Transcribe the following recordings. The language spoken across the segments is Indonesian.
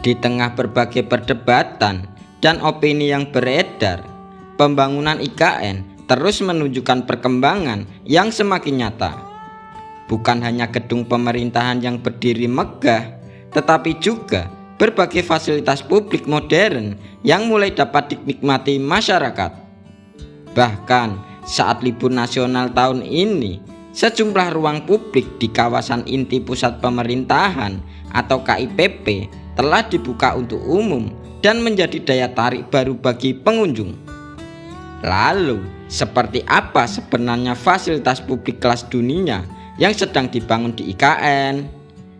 Di tengah berbagai perdebatan dan opini yang beredar, pembangunan IKN terus menunjukkan perkembangan yang semakin nyata. Bukan hanya gedung pemerintahan yang berdiri megah, tetapi juga berbagai fasilitas publik modern yang mulai dapat dinikmati masyarakat. Bahkan saat libur nasional tahun ini, sejumlah ruang publik di kawasan inti pusat pemerintahan atau KIPP telah dibuka untuk umum dan menjadi daya tarik baru bagi pengunjung. Lalu, seperti apa sebenarnya fasilitas publik kelas dunia yang sedang dibangun di IKN?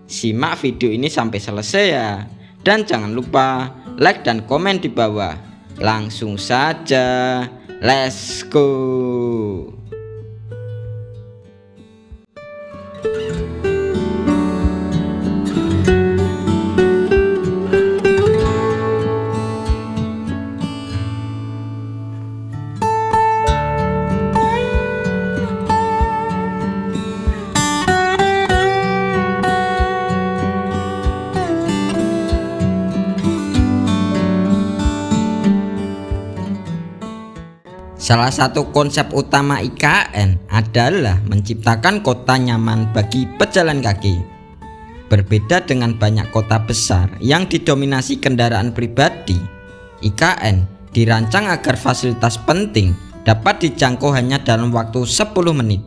Simak video ini sampai selesai ya. Dan jangan lupa like dan komen di bawah. Langsung saja, let's go! Salah satu konsep utama IKN adalah menciptakan kota nyaman bagi pejalan kaki. Berbeda dengan banyak kota besar yang didominasi kendaraan pribadi, IKN dirancang agar fasilitas penting dapat dijangkau hanya dalam waktu 10 menit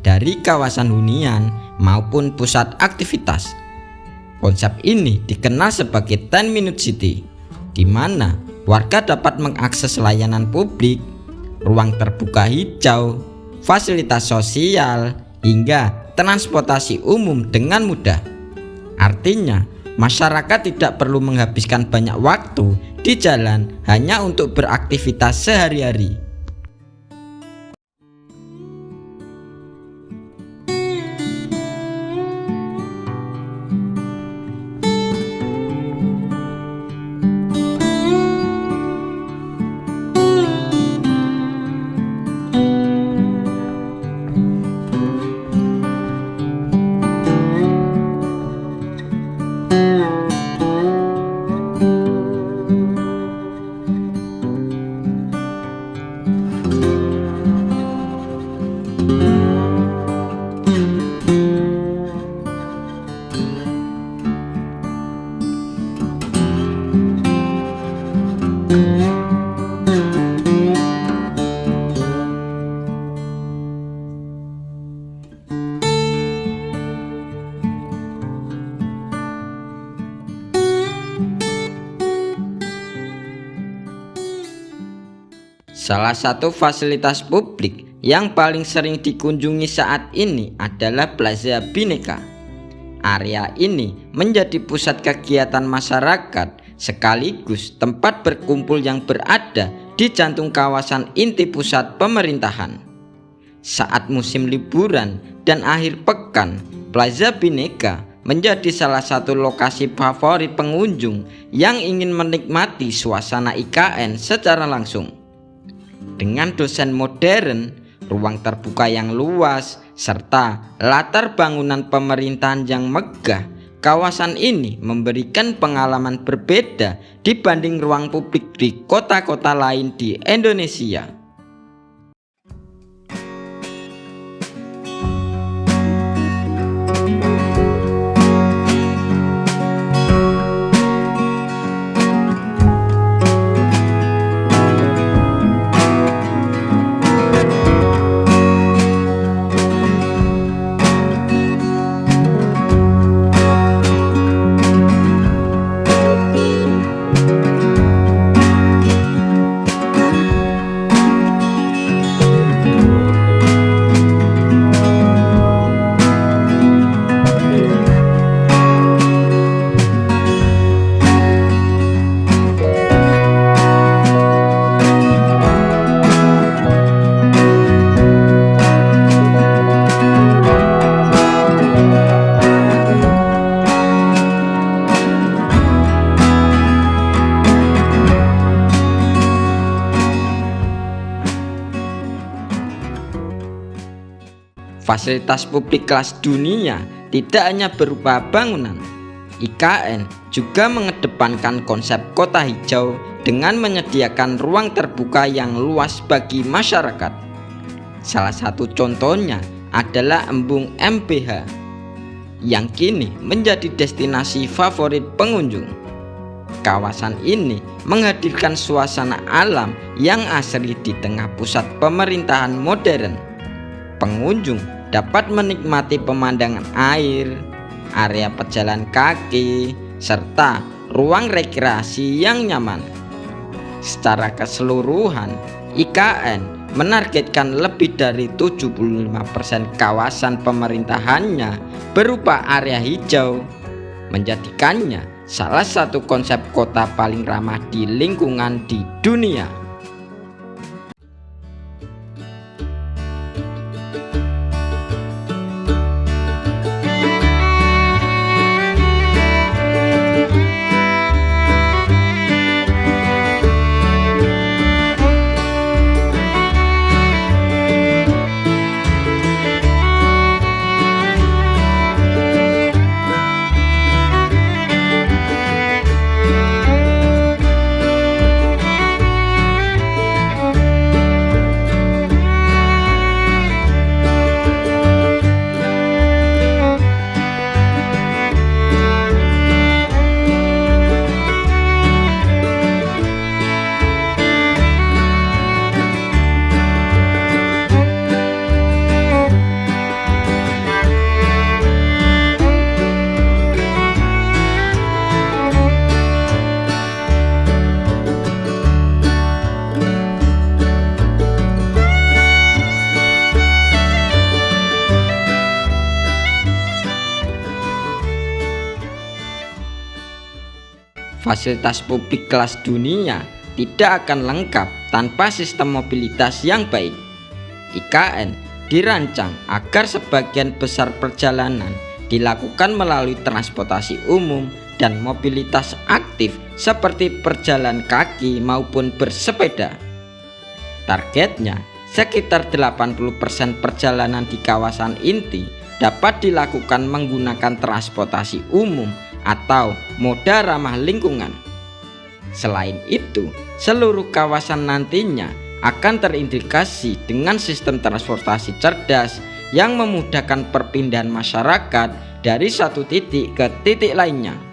dari kawasan hunian maupun pusat aktivitas. Konsep ini dikenal sebagai 10-minute city, di mana warga dapat mengakses layanan publik, ruang terbuka hijau, fasilitas sosial, hingga transportasi umum dengan mudah. Artinya, masyarakat tidak perlu menghabiskan banyak waktu di jalan hanya untuk beraktivitas sehari-hari. Salah satu fasilitas publik yang paling sering dikunjungi saat ini adalah Plaza Bhinneka. Area ini menjadi pusat kegiatan masyarakat sekaligus tempat berkumpul yang berada di jantung kawasan inti pusat pemerintahan. Saat musim liburan dan akhir pekan, Plaza Bhinneka menjadi salah satu lokasi favorit pengunjung yang ingin menikmati suasana IKN secara langsung. Dengan desain modern, ruang terbuka yang luas, serta latar bangunan pemerintahan yang megah, kawasan ini memberikan pengalaman berbeda dibanding ruang publik di kota-kota lain di Indonesia. Fasilitas publik kelas dunia tidak hanya berupa bangunan, IKN juga mengedepankan konsep kota hijau dengan menyediakan ruang terbuka yang luas bagi masyarakat. Salah satu contohnya adalah Embung MBH yang kini menjadi destinasi favorit pengunjung. Kawasan ini menghadirkan suasana alam yang asri di tengah pusat pemerintahan modern. Pengunjung dapat menikmati pemandangan air, area pejalan kaki, serta ruang rekreasi yang nyaman. Secara keseluruhan, IKN menargetkan lebih dari 75% kawasan pemerintahannya berupa area hijau, menjadikannya salah satu konsep kota paling ramah di lingkungan di dunia. Fasilitas publik kelas dunia tidak akan lengkap tanpa sistem mobilitas yang baik. IKN dirancang agar sebagian besar perjalanan dilakukan melalui transportasi umum dan mobilitas aktif seperti berjalan kaki maupun bersepeda. Targetnya, sekitar 80% perjalanan di kawasan inti dapat dilakukan menggunakan transportasi umum atau moda ramah lingkungan. Selain itu, seluruh kawasan nantinya akan terintegrasi dengan sistem transportasi cerdas yang memudahkan perpindahan masyarakat dari satu titik ke titik lainnya.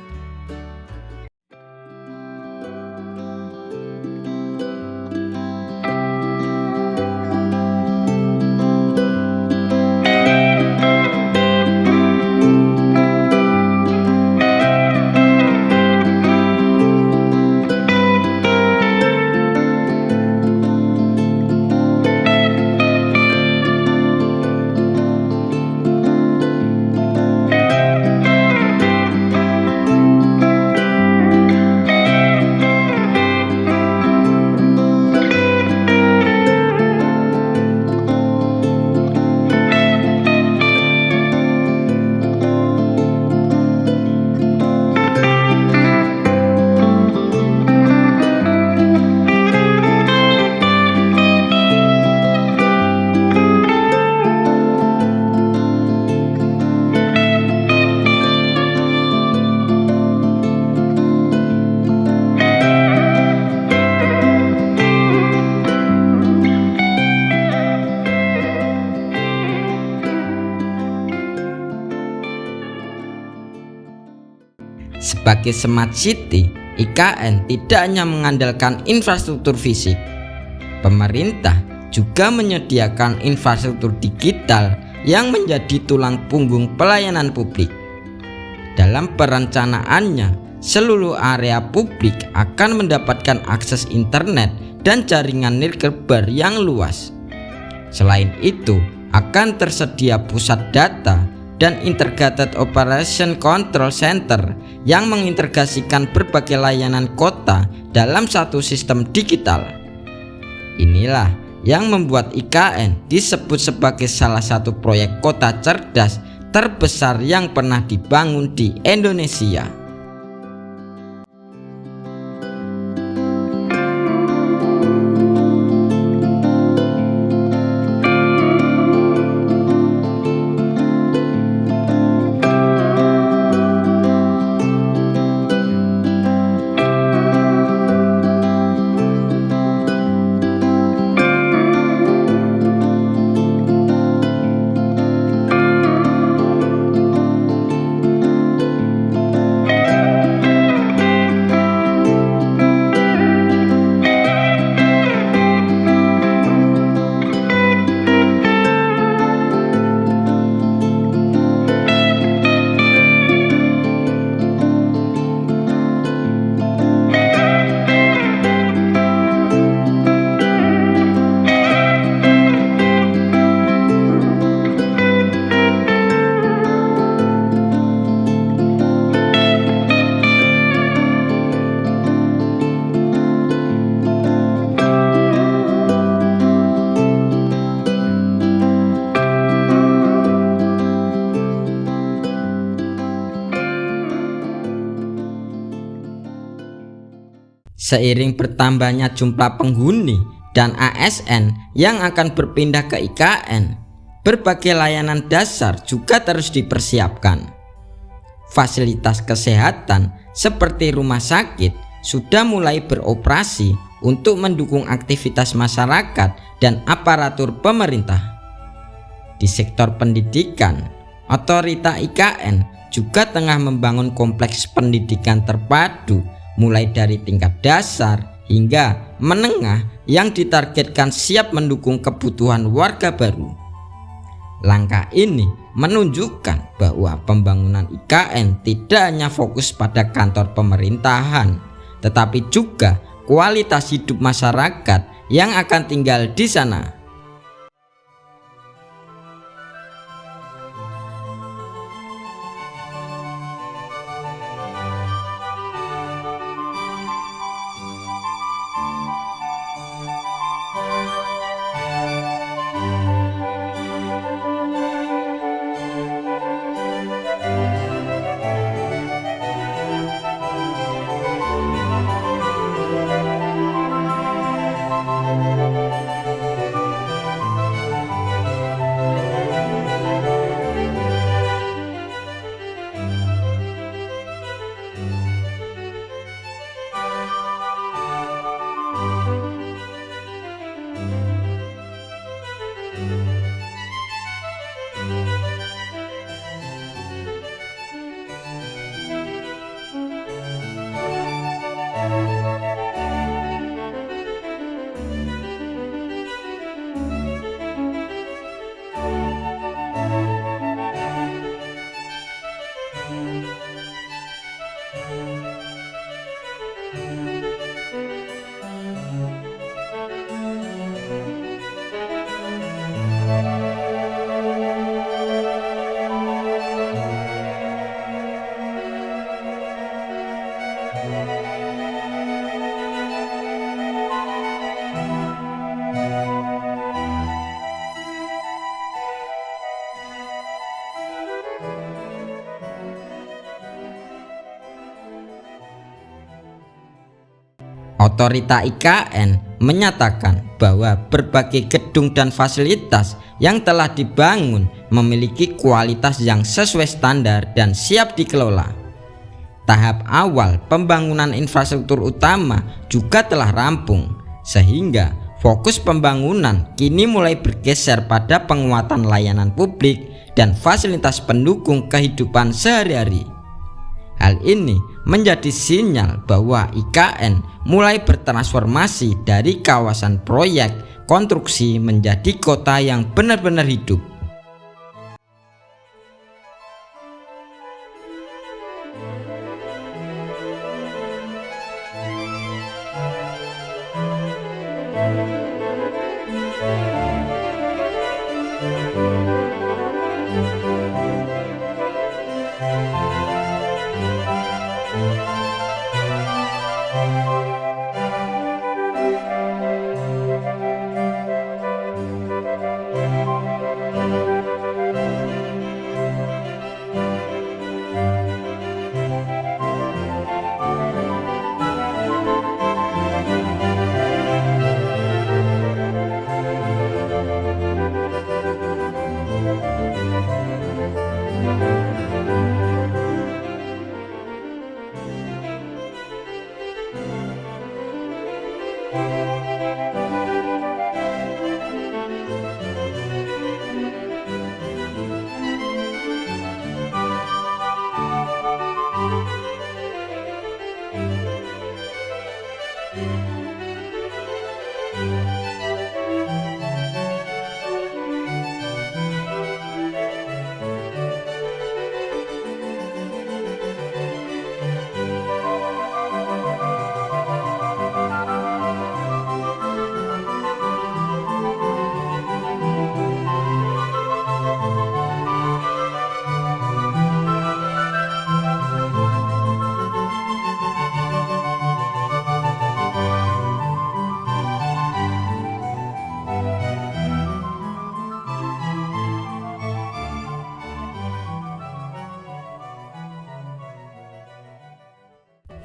Sebagai smart city, IKN tidak hanya mengandalkan infrastruktur fisik. Pemerintah juga menyediakan infrastruktur digital yang menjadi tulang punggung pelayanan publik. Dalam perencanaannya, seluruh area publik akan mendapatkan akses internet dan jaringan nirkeber yang luas. Selain itu, akan tersedia pusat data dan Integrated Operation Control Center yang mengintegrasikan berbagai layanan kota dalam satu sistem digital. Inilah yang membuat IKN disebut sebagai salah satu proyek kota cerdas terbesar yang pernah dibangun di Indonesia. Seiring bertambahnya jumlah penghuni dan ASN yang akan berpindah ke IKN, berbagai layanan dasar juga terus dipersiapkan. Fasilitas kesehatan seperti rumah sakit sudah mulai beroperasi untuk mendukung aktivitas masyarakat dan aparatur pemerintah. Di sektor pendidikan, otorita IKN juga tengah membangun kompleks pendidikan terpadu mulai dari tingkat dasar hingga menengah yang ditargetkan siap mendukung kebutuhan warga baru. Langkah ini menunjukkan bahwa pembangunan IKN tidak hanya fokus pada kantor pemerintahan, tetapi juga kualitas hidup masyarakat yang akan tinggal di sana. Otorita IKN menyatakan bahwa berbagai gedung dan fasilitas yang telah dibangun memiliki kualitas yang sesuai standar dan siap dikelola. Tahap awal pembangunan infrastruktur utama juga telah rampung, sehingga fokus pembangunan kini mulai bergeser pada penguatan layanan publik dan fasilitas pendukung kehidupan sehari-hari. Hal ini menjadi sinyal bahwa IKN mulai bertransformasi dari kawasan proyek konstruksi menjadi kota yang benar-benar hidup.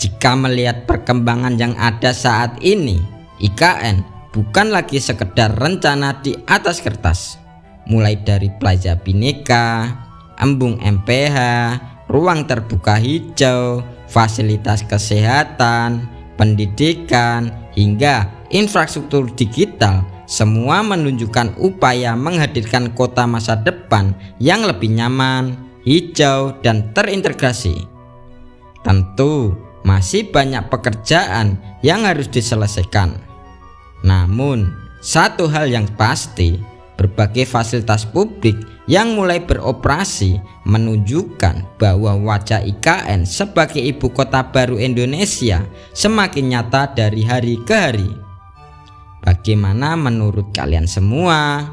Jika melihat perkembangan yang ada saat ini, IKN bukan lagi sekedar rencana di atas kertas. Mulai dari Plaza Bhinneka, embung MPH, ruang terbuka hijau, fasilitas kesehatan, pendidikan, hingga infrastruktur digital, semua menunjukkan upaya menghadirkan kota masa depan yang lebih nyaman, hijau, dan terintegrasi. Tentu masih banyak pekerjaan yang harus diselesaikan. Namun, satu hal yang pasti, berbagai fasilitas publik yang mulai beroperasi menunjukkan bahwa wajah IKN sebagai ibu kota baru Indonesia semakin nyata dari hari ke hari. Bagaimana menurut kalian semua?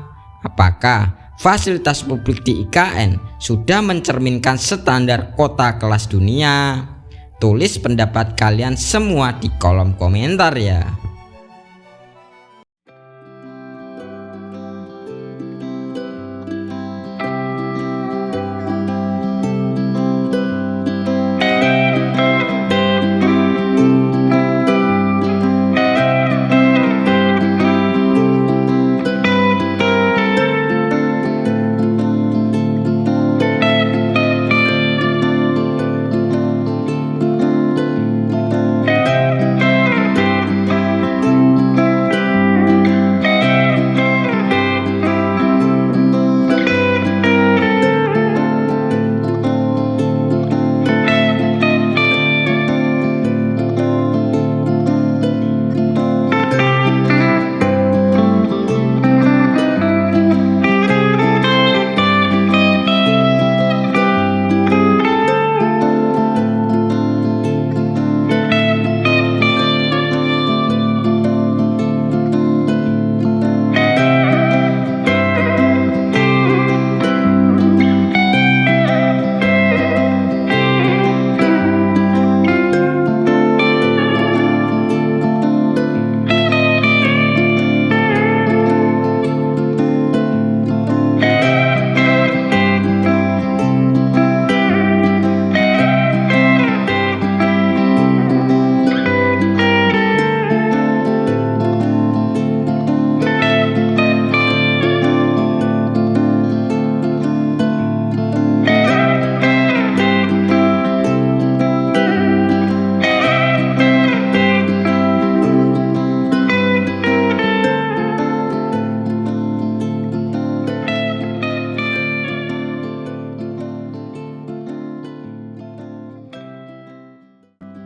Apakah fasilitas publik di IKN sudah mencerminkan standar kota kelas dunia? Tulis pendapat kalian semua di kolom komentar ya.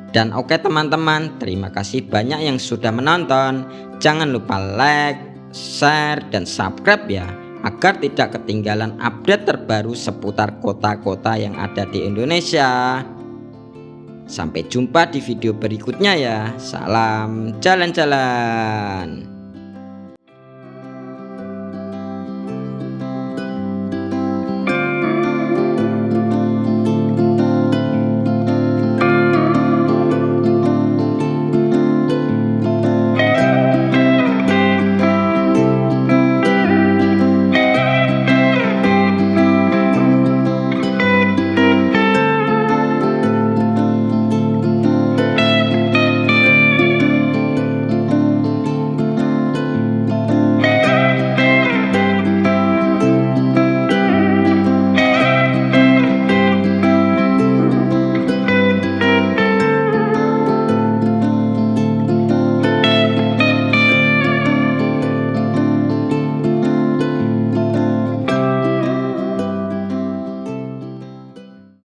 Dan oke teman-teman, terima kasih banyak yang sudah menonton. Jangan lupa like, share, dan subscribe ya, agar tidak ketinggalan update terbaru seputar kota-kota yang ada di Indonesia. Sampai jumpa di video berikutnya ya. Salam jalan-jalan.